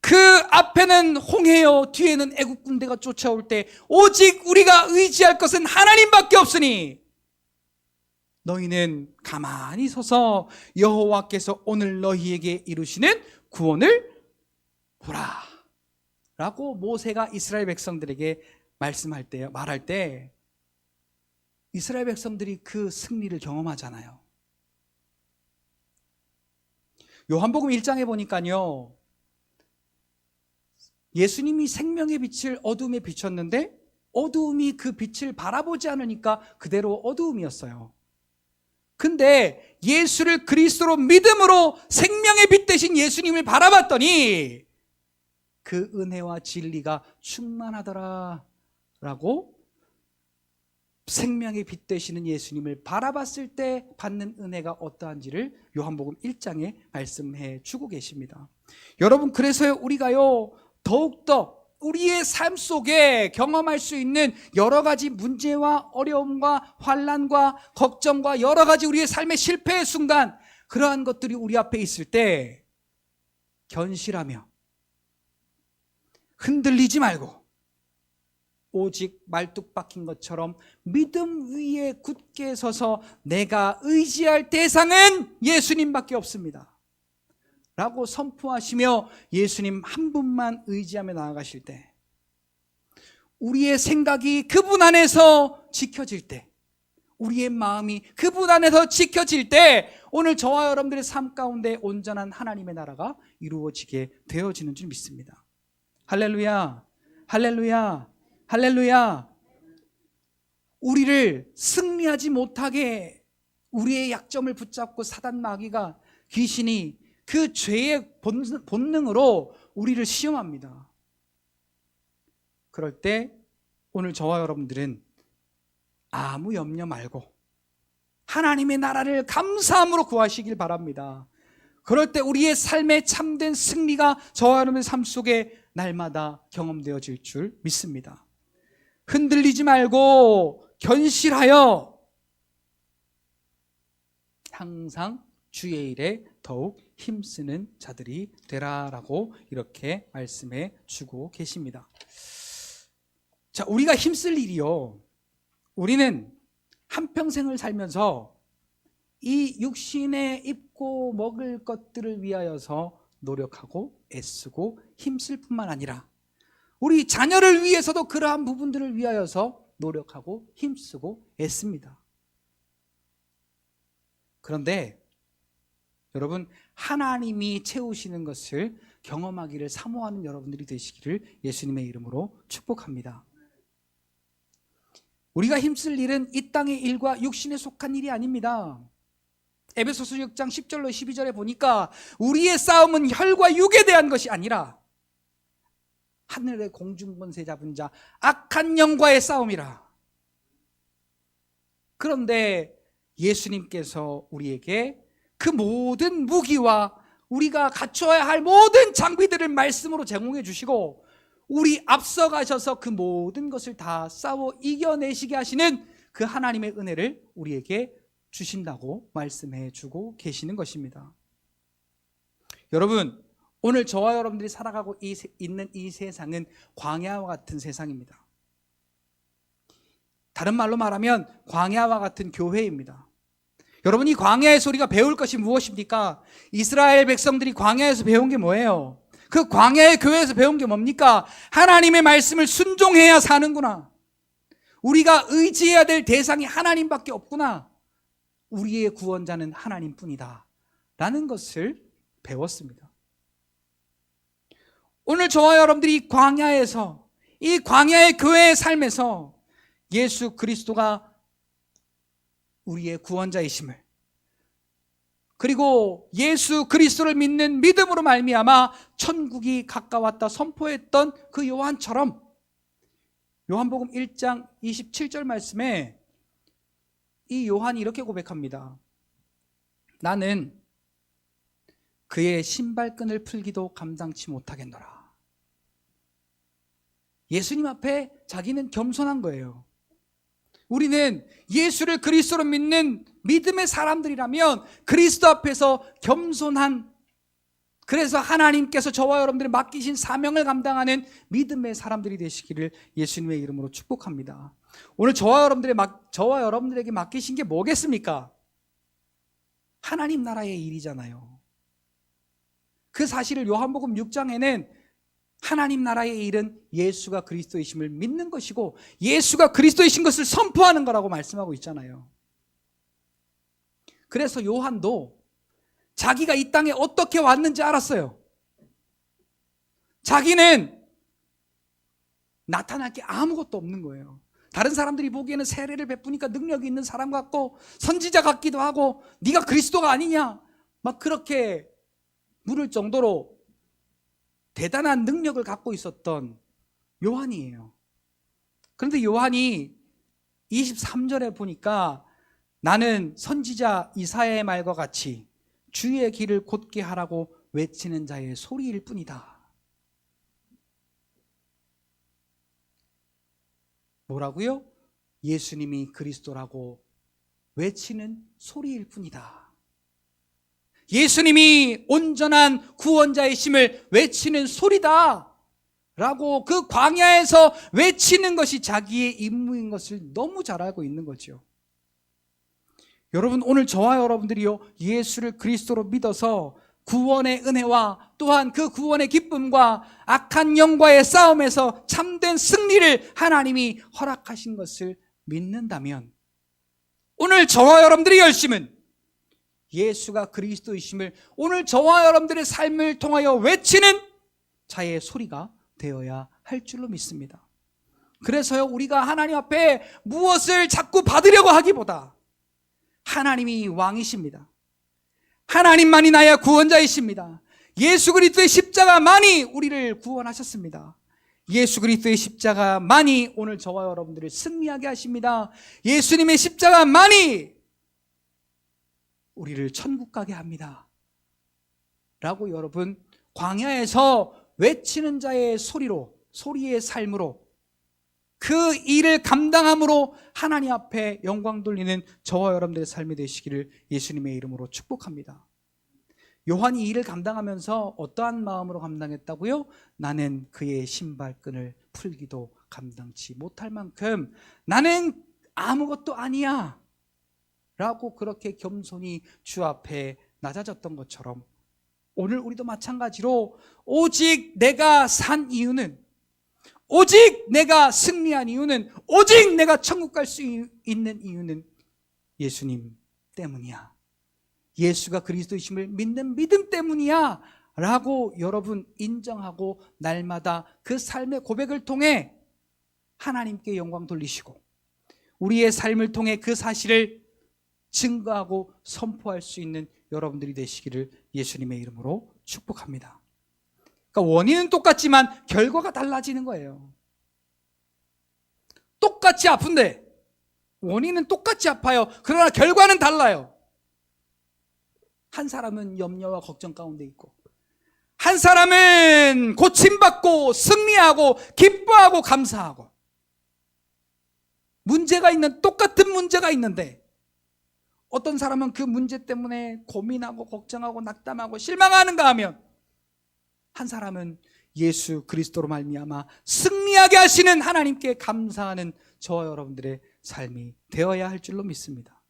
그 앞에는 홍해요 뒤에는 애국 군대가 쫓아올 때 오직 우리가 의지할 것은 하나님밖에 없으니 너희는 가만히 서서 여호와께서 오늘 너희에게 이루시는 구원을 보라 라고 모세가 이스라엘 백성들에게 말할 때 이스라엘 백성들이 그 승리를 경험하잖아요. 요한복음 1장에 보니까요, 예수님이 생명의 빛을 어둠에 비췄는데 어두움이 그 빛을 바라보지 않으니까 그대로 어두움이었어요. 근데 예수를 그리스도로 믿음으로 생명의 빛 대신 예수님을 바라봤더니 그 은혜와 진리가 충만하더라 라고, 생명의 빛 되시는 예수님을 바라봤을 때 받는 은혜가 어떠한지를 요한복음 1장에 말씀해 주고 계십니다. 여러분, 그래서 우리가요 더욱더 우리의 삶 속에 경험할 수 있는 여러 가지 문제와 어려움과 환난과 걱정과 여러 가지 우리의 삶의 실패의 순간, 그러한 것들이 우리 앞에 있을 때 견실하며 흔들리지 말고 오직 말뚝 박힌 것처럼 믿음 위에 굳게 서서 내가 의지할 대상은 예수님밖에 없습니다 라고 선포하시며 예수님 한 분만 의지하며 나아가실 때 우리의 생각이 그분 안에서 지켜질 때, 우리의 마음이 그분 안에서 지켜질 때 오늘 저와 여러분들의 삶 가운데 온전한 하나님의 나라가 이루어지게 되어지는 줄 믿습니다. 할렐루야, 할렐루야, 할렐루야. 우리를 승리하지 못하게 우리의 약점을 붙잡고 사단 마귀가, 귀신이 그 죄의 본능으로 우리를 시험합니다. 그럴 때 오늘 저와 여러분들은 아무 염려 말고 하나님의 나라를 감사함으로 구하시길 바랍니다. 그럴 때 우리의 삶의 참된 승리가 저와 여러분의 삶 속에 날마다 경험되어질 줄 믿습니다. 흔들리지 말고 견실하여 항상 주의 일에 더욱 힘쓰는 자들이 되라라고 이렇게 말씀해 주고 계십니다. 자, 우리가 힘쓸 일이요, 우리는 한평생을 살면서 이 육신에 입고 먹을 것들을 위하여서 노력하고 애쓰고 힘쓸 뿐만 아니라 우리 자녀를 위해서도 그러한 부분들을 위하여서 노력하고 힘쓰고 애씁니다. 그런데 여러분, 하나님이 채우시는 것을 경험하기를 사모하는 여러분들이 되시기를 예수님의 이름으로 축복합니다. 우리가 힘쓸 일은 이 땅의 일과 육신에 속한 일이 아닙니다. 에베소서 6장 10절로 12절에 보니까 우리의 싸움은 혈과 육에 대한 것이 아니라 하늘의 공중권세 잡은 자 악한 영과의 싸움이라. 그런데 예수님께서 우리에게 그 모든 무기와 우리가 갖춰야 할 모든 장비들을 말씀으로 제공해 주시고 우리 앞서가셔서 그 모든 것을 다 싸워 이겨내시게 하시는 그 하나님의 은혜를 우리에게 주신다고 말씀해 주고 계시는 것입니다. 여러분, 오늘 저와 여러분들이 살아가고 있는 이 세상은 광야와 같은 세상입니다. 다른 말로 말하면 광야와 같은 교회입니다. 여러분, 이 광야에서 우리가 배울 것이 무엇입니까? 이스라엘 백성들이 광야에서 배운 게 뭐예요? 그 광야의 교회에서 배운 게 뭡니까? 하나님의 말씀을 순종해야 사는구나. 우리가 의지해야 될 대상이 하나님밖에 없구나. 우리의 구원자는 하나님뿐이다 라는 것을 배웠습니다. 오늘 저와 여러분들이 광야에서, 이 광야의 교회의 삶에서 예수 그리스도가 우리의 구원자이심을, 그리고 예수 그리스도를 믿는 믿음으로 말미암아 천국이 가까웠다 선포했던 그 요한처럼 요한복음 1장 27절 말씀에 이 요한이 이렇게 고백합니다. 나는 그의 신발끈을 풀기도 감당치 못하겠노라. 예수님 앞에 자기는 겸손한 거예요. 우리는 예수를 그리스도로 믿는 믿음의 사람들이라면 그리스도 앞에서 겸손한, 그래서 하나님께서 저와 여러분들이 맡기신 사명을 감당하는 믿음의 사람들이 되시기를 예수님의 이름으로 축복합니다. 오늘 저와 여러분들에게 맡기신 게 뭐겠습니까? 하나님 나라의 일이잖아요. 그 사실을 요한복음 6장에는 하나님 나라의 일은 예수가 그리스도이심을 믿는 것이고 예수가 그리스도이신 것을 선포하는 거라고 말씀하고 있잖아요. 그래서 요한도 자기가 이 땅에 어떻게 왔는지 알았어요. 자기는 나타날 게 아무것도 없는 거예요. 다른 사람들이 보기에는 세례를 베푸니까 능력이 있는 사람 같고 선지자 같기도 하고 네가 그리스도가 아니냐 막 그렇게 물을 정도로 대단한 능력을 갖고 있었던 요한이에요. 그런데 요한이 23절에 보니까 나는 선지자 이사야의 말과 같이 주의 길을 곧게 하라고 외치는 자의 소리일 뿐이다. 뭐라고요? 예수님이 그리스도라고 외치는 소리일 뿐이다. 예수님이 온전한 구원자이심을 외치는 소리다 라고 그 광야에서 외치는 것이 자기의 임무인 것을 너무 잘 알고 있는 거죠. 여러분, 오늘 저와 여러분들이요 예수를 그리스도로 믿어서 구원의 은혜와 또한 그 구원의 기쁨과 악한 영과의 싸움에서 참된 승리를 하나님이 허락하신 것을 믿는다면, 오늘 저와 여러분들의 열심은 예수가 그리스도이심을 오늘 저와 여러분들의 삶을 통하여 외치는 자의 소리가 되어야 할 줄로 믿습니다. 그래서요, 우리가 하나님 앞에 무엇을 자꾸 받으려고 하기보다 하나님이 왕이십니다. 하나님만이 나의 구원자이십니다. 예수 그리스도의 십자가만이 우리를 구원하셨습니다. 예수 그리스도의 십자가만이 오늘 저와 여러분들을 승리하게 하십니다. 예수님의 십자가만이 우리를 천국 가게 합니다 라고 여러분, 광야에서 외치는 자의 소리로, 소리의 삶으로, 그 일을 감당함으로 하나님 앞에 영광 돌리는 저와 여러분들의 삶이 되시기를 예수님의 이름으로 축복합니다. 요한이 이 일을 감당하면서 어떠한 마음으로 감당했다고요? 나는 그의 신발끈을 풀기도 감당치 못할 만큼 나는 아무것도 아니야 라고 그렇게 겸손히 주 앞에 낮아졌던 것처럼, 오늘 우리도 마찬가지로 오직 내가 산 이유는, 오직 내가 승리한 이유는, 오직 내가 천국 갈 수 있는 이유는 예수님 때문이야, 예수가 그리스도이심을 믿는 믿음 때문이야 라고 여러분 인정하고 날마다 그 삶의 고백을 통해 하나님께 영광 돌리시고, 우리의 삶을 통해 그 사실을 증거하고 선포할 수 있는 여러분들이 되시기를 예수님의 이름으로 축복합니다. 그러니까 원인은 똑같지만 결과가 달라지는 거예요. 똑같이 아픈데, 원인은 똑같이 아파요. 그러나 결과는 달라요. 한 사람은 염려와 걱정 가운데 있고, 한 사람은 고침받고 승리하고 기뻐하고 감사하고, 문제가 있는, 똑같은 문제가 있는데 어떤 사람은 그 문제 때문에 고민하고 걱정하고 낙담하고 실망하는가 하면, 한 사람은 예수 그리스도로 말미암아 승리하게 하시는 하나님께 감사하는 저와 여러분들의 삶이 되어야 할 줄로 믿습니다.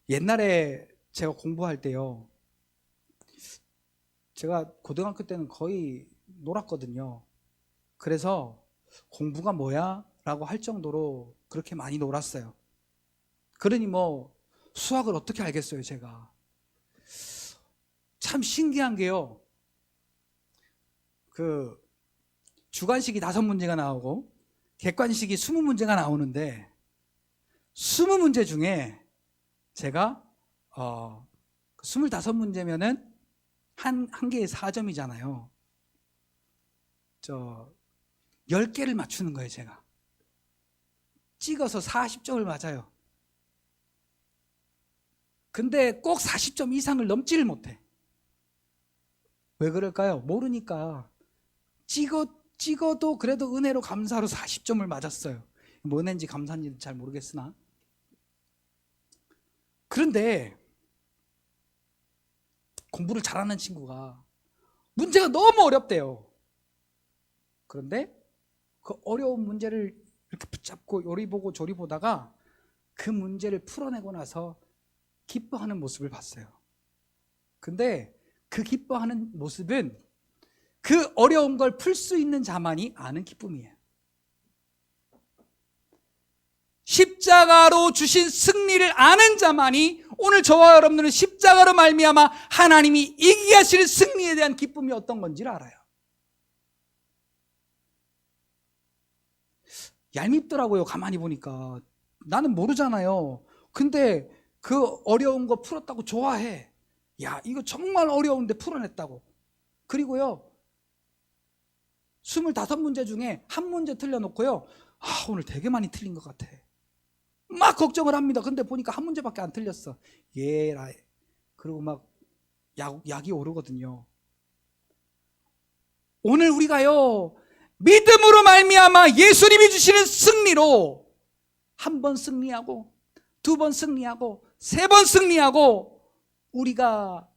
옛날에 제가 공부할 때요, 제가 고등학교 때는 거의 놀았거든요. 그래서 공부가 뭐야? 라고 할 정도로 그렇게 많이 놀았어요. 그러니 뭐 수학을 어떻게 알겠어요, 제가. 참 신기한 게요, 그 주관식이 5문제가 나오고 객관식이 20문제가 나오는데, 20문제 중에 제가 25문제면은 한 개에 4점이잖아요. 10개를 맞추는 거예요. 제가 찍어서 40점을 맞아요. 근데 꼭 40점 이상을 넘지를 못해. 왜 그럴까요? 모르니까. 찍어도 그래도 은혜로 감사로 40점을 맞았어요. 뭐 은혜인지 감사인지 잘 모르겠으나. 그런데 공부를 잘하는 친구가 문제가 너무 어렵대요. 그런데 그 어려운 문제를 이렇게 붙잡고 요리 보고 조리 보다가 그 문제를 풀어내고 나서 기뻐하는 모습을 봤어요. 근데 그 기뻐하는 모습은 그 어려운 걸 풀 수 있는 자만이 아는 기쁨이에요. 십자가로 주신 승리를 아는 자만이 오늘 저와 여러분들은 십자가로 말미암아 하나님이 이기게 하시는 승리에 대한 기쁨이 어떤 건지를 알아요. 얄밉더라고요. 가만히 보니까. 나는 모르잖아요. 근데 그 어려운 거 풀었다고 좋아해. 야, 이거 정말 어려운데 풀어냈다고. 그리고요, 25문제 중에 한 문제 틀려놓고요, 오늘 되게 많이 틀린 것 같아. 막 걱정을 합니다. 근데 보니까 한 문제밖에 안 틀렸어. 예라. 그리고 막 약이 오르거든요. 오늘 우리가요, 믿음으로 말미암아 예수님이 주시는 승리로 한 번 승리하고 2번 승리하고 3번 승리하고, 우리가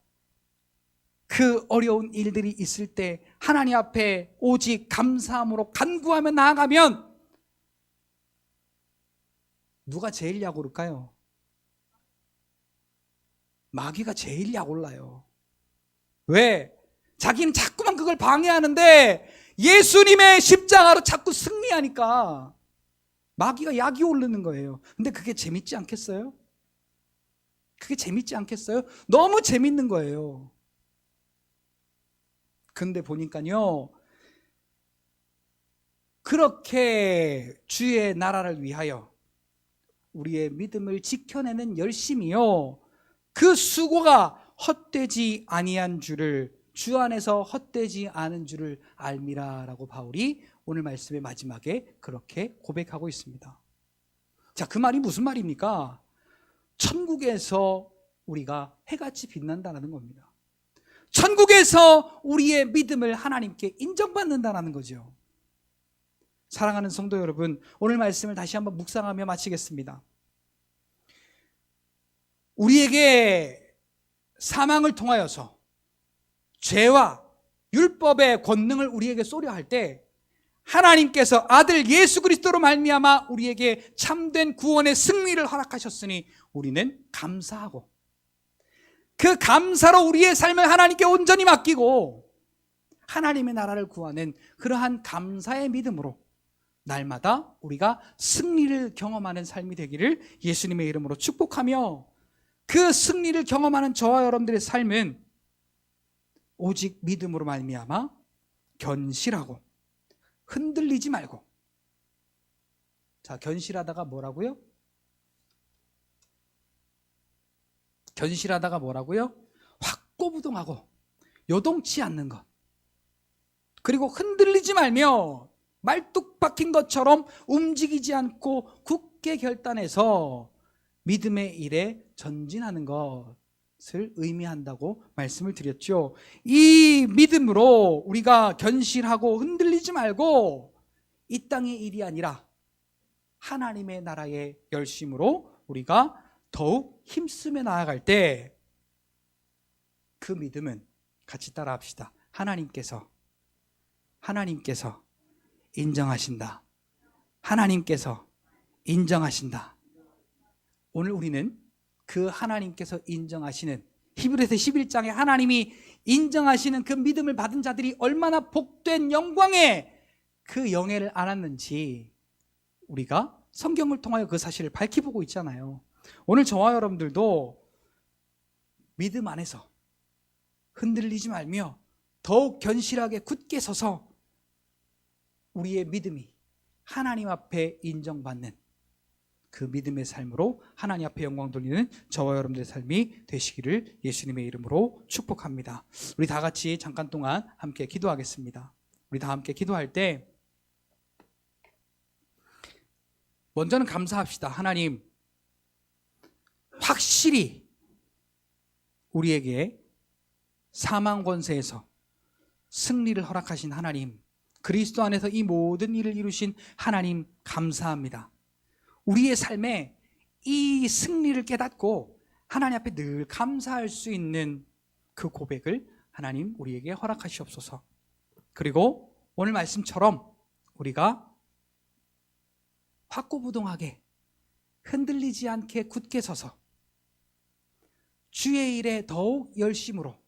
그 어려운 일들이 있을 때 하나님 앞에 오직 감사함으로 간구하며 나아가면 누가 제일 약 오를까요? 마귀가 제일 약 올라요. 왜? 자기는 자꾸만 그걸 방해하는데 예수님의 십자가로 자꾸 승리하니까 마귀가 약이 오르는 거예요. 근데 그게 재밌지 않겠어요? 그게 재밌지 않겠어요? 너무 재밌는 거예요. 근데 보니까요, 그렇게 주의 나라를 위하여 우리의 믿음을 지켜내는 열심이요, 그 수고가 헛되지 아니한 줄을, 주 안에서 헛되지 않은 줄을 알미라라고 바울이 오늘 말씀의 마지막에 그렇게 고백하고 있습니다. 자, 그 말이 무슨 말입니까? 천국에서 우리가 해같이 빛난다는 겁니다. 천국에서 우리의 믿음을 하나님께 인정받는다는 거죠. 사랑하는 성도 여러분, 오늘 말씀을 다시 한번 묵상하며 마치겠습니다. 우리에게 사망을 통하여서 죄와 율법의 권능을 우리에게 쏘려 할 때 하나님께서 아들 예수 그리스도로 말미암아 우리에게 참된 구원의 승리를 허락하셨으니 우리는 감사하고, 그 감사로 우리의 삶을 하나님께 온전히 맡기고 하나님의 나라를 구하는 그러한 감사의 믿음으로 날마다 우리가 승리를 경험하는 삶이 되기를 예수님의 이름으로 축복하며, 그 승리를 경험하는 저와 여러분들의 삶은 오직 믿음으로 말미암아 견실하고 흔들리지 말고. 자, 견실하다가 뭐라고요? 견실하다가 뭐라고요? 확고부동하고 요동치 않는 것. 그리고 흔들리지 말며 말뚝 박힌 것처럼 움직이지 않고 굳게 결단해서 믿음의 일에 전진하는 것을 의미한다고 말씀을 드렸죠. 이 믿음으로 우리가 견실하고 흔들리지 말고 이 땅의 일이 아니라 하나님의 나라의 열심으로 우리가 더욱 힘쓰며 나아갈 때 그 믿음은, 같이 따라 합시다. 하나님께서 인정하신다. 하나님께서 인정하신다. 오늘 우리는 그 하나님께서 인정하시는, 히브리서 11장에 하나님이 인정하시는 그 믿음을 받은 자들이 얼마나 복된 영광의 그 영예를 알았는지 우리가 성경을 통하여 그 사실을 밝혀보고 있잖아요. 오늘 저와 여러분들도 믿음 안에서 흔들리지 말며 더욱 견실하게 굳게 서서 우리의 믿음이 하나님 앞에 인정받는 그 믿음의 삶으로 하나님 앞에 영광 돌리는 저와 여러분들의 삶이 되시기를 예수님의 이름으로 축복합니다. 우리 다 같이 잠깐 동안 함께 기도하겠습니다. 우리 다 함께 기도할 때 먼저는 감사합시다. 하나님, 확실히 우리에게 사망 권세에서 승리를 허락하신 하나님, 그리스도 안에서 이 모든 일을 이루신 하나님 감사합니다. 우리의 삶에 이 승리를 깨닫고 하나님 앞에 늘 감사할 수 있는 그 고백을 하나님 우리에게 허락하시옵소서. 그리고 오늘 말씀처럼 우리가 확고부동하게 흔들리지 않게 굳게 서서 주의 일에 더욱 열심으로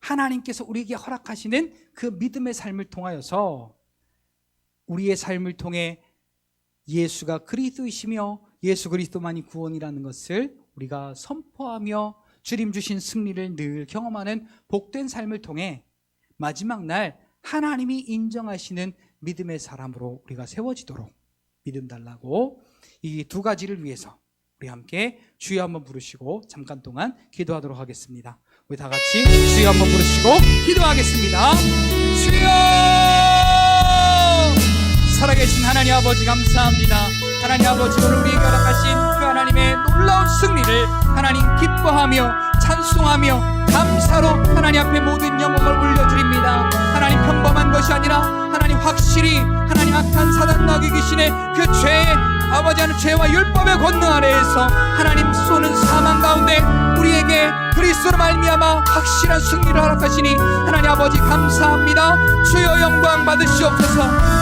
하나님께서 우리에게 허락하시는 그 믿음의 삶을 통하여서 우리의 삶을 통해 예수가 그리스도이시며 예수 그리스도만이 구원이라는 것을 우리가 선포하며 주님 주신 승리를 늘 경험하는 복된 삶을 통해 마지막 날 하나님이 인정하시는 믿음의 사람으로 우리가 세워지도록 믿음 달라고 이 두 가지를 위해서 우리 함께 주여 한번 부르시고 잠깐 동안 기도하도록 하겠습니다. 우리 다 같이 주여 한번 부르시고 기도하겠습니다. 주여! 살아계신 하나님 아버지 감사합니다. 하나님 아버지, 오늘 우리에게 허락하신 그 하나님의 놀라운 승리를 하나님 기뻐하며 찬송하며 감사로 하나님 앞에 모든 영광을 올려드립니다. 하나님, 평범한 것이 아니라 하나님 확실히 하나님 악한 사단 마귀 귀신의 그 죄의 아버지 하는 죄와 율법의 권능 아래에서 하나님 쏘는 사망 가운데 우리에게 그리스도로 말미암아 확실한 승리를 허락하시니 하나님 아버지 감사합니다. 주여 영광 받으시옵소서.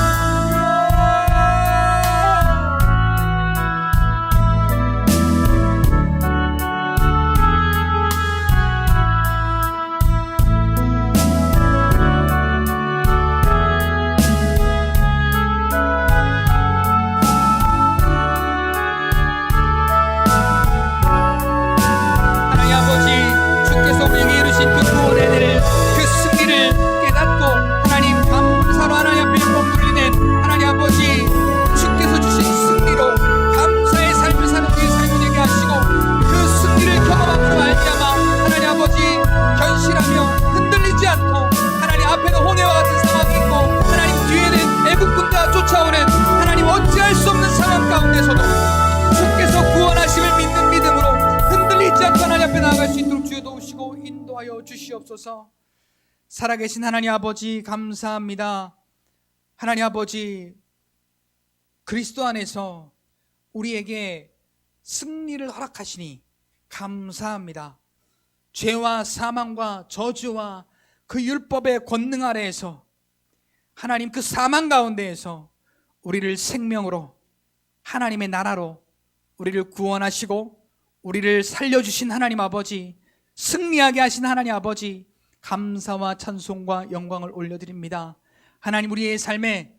수 있도록 주여 도우시고 인도하여 주시옵소서. 살아계신 하나님 아버지 감사합니다. 하나님 아버지, 그리스도 안에서 우리에게 승리를 허락하시니 감사합니다. 죄와 사망과 저주와 그 율법의 권능 아래에서 하나님 그 사망 가운데에서 우리를 생명으로 하나님의 나라로 우리를 구원하시고 우리를 살려주신 하나님 아버지, 승리하게 하신 하나님 아버지, 감사와 찬송과 영광을 올려드립니다. 하나님, 우리의 삶에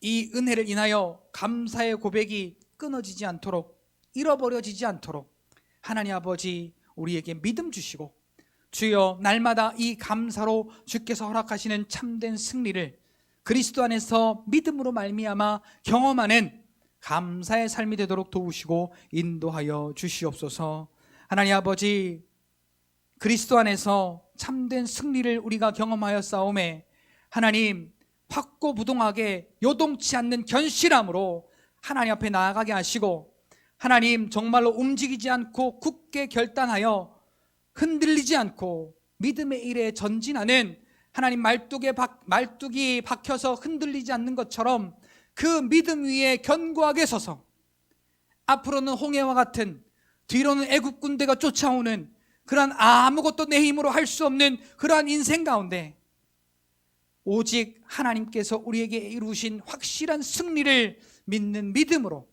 이 은혜를 인하여 감사의 고백이 끊어지지 않도록, 잃어버려지지 않도록 하나님 아버지 우리에게 믿음 주시고, 주여 날마다 이 감사로 주께서 허락하시는 참된 승리를 그리스도 안에서 믿음으로 말미암아 경험하는 감사의 삶이 되도록 도우시고 인도하여 주시옵소서. 하나님 아버지, 그리스도 안에서 참된 승리를 우리가 경험하여 싸움에 하나님 확고부동하게 요동치 않는 견실함으로 하나님 앞에 나아가게 하시고, 하나님 정말로 움직이지 않고 굳게 결단하여 흔들리지 않고 믿음의 일에 전진하는 하나님 말뚝이 박혀서 흔들리지 않는 것처럼 그 믿음 위에 견고하게 서서 앞으로는 홍해와 같은, 뒤로는 애굽 군대가 쫓아오는 그러한 아무것도 내 힘으로 할 수 없는 그러한 인생 가운데 오직 하나님께서 우리에게 이루신 확실한 승리를 믿는 믿음으로,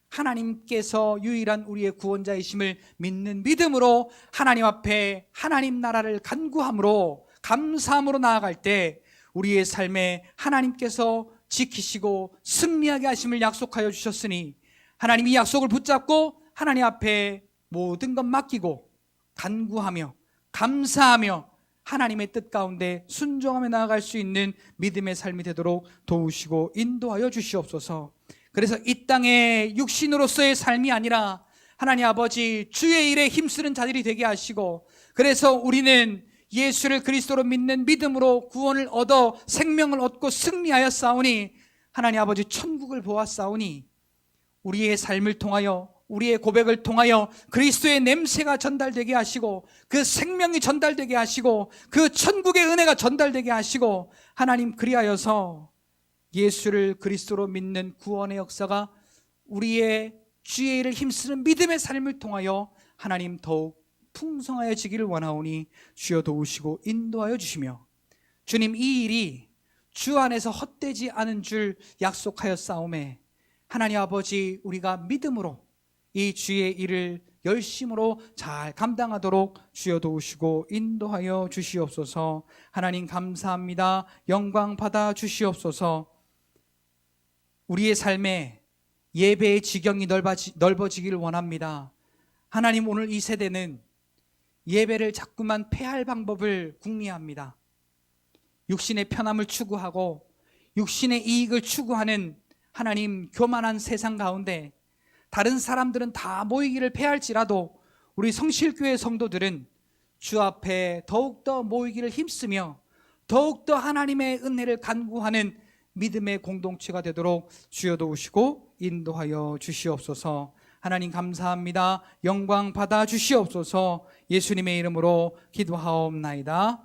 하나님께서 유일한 우리의 구원자이심을 믿는 믿음으로 하나님 앞에 하나님 나라를 간구함으로 감사함으로 나아갈 때 우리의 삶에 하나님께서 지키시고 승리하게 하심을 약속하여 주셨으니, 하나님 이 약속을 붙잡고 하나님 앞에 모든 것 맡기고 간구하며 감사하며 하나님의 뜻 가운데 순종하며 나아갈 수 있는 믿음의 삶이 되도록 도우시고 인도하여 주시옵소서. 그래서 이 땅의 육신으로서의 삶이 아니라 하나님 아버지 주의 일에 힘쓰는 자들이 되게 하시고, 그래서 우리는 예수를 그리스도로 믿는 믿음으로 구원을 얻어 생명을 얻고 승리하여 싸우니, 하나님 아버지 천국을 보았사오니 우리의 삶을 통하여, 우리의 고백을 통하여 그리스도의 냄새가 전달되게 하시고, 그 생명이 전달되게 하시고, 그 천국의 은혜가 전달되게 하시고, 하나님 그리하여서 예수를 그리스도로 믿는 구원의 역사가 우리의 주의 일을 힘쓰는 믿음의 삶을 통하여 하나님 더욱 풍성하여지기를 원하오니 주여 도우시고 인도하여 주시며, 주님 이 일이 주 안에서 헛되지 않은 줄 약속하여 싸움에 하나님 아버지 우리가 믿음으로 이 주의 일을 열심으로 잘 감당하도록 주여 도우시고 인도하여 주시옵소서. 하나님 감사합니다. 영광 받아 주시옵소서. 우리의 삶에 예배의 지경이 넓어지기를 원합니다. 하나님, 오늘 이 세대는 예배를 자꾸만 폐할 방법을 궁리합니다. 육신의 편함을 추구하고 육신의 이익을 추구하는 하나님 교만한 세상 가운데 다른 사람들은 다 모이기를 폐할지라도 우리 성실교회 성도들은 주 앞에 더욱더 모이기를 힘쓰며 더욱더 하나님의 은혜를 간구하는 믿음의 공동체가 되도록 주여 도우시고 인도하여 주시옵소서. 하나님 감사합니다. 영광 받아 주시옵소서. 예수님의 이름으로 기도하옵나이다.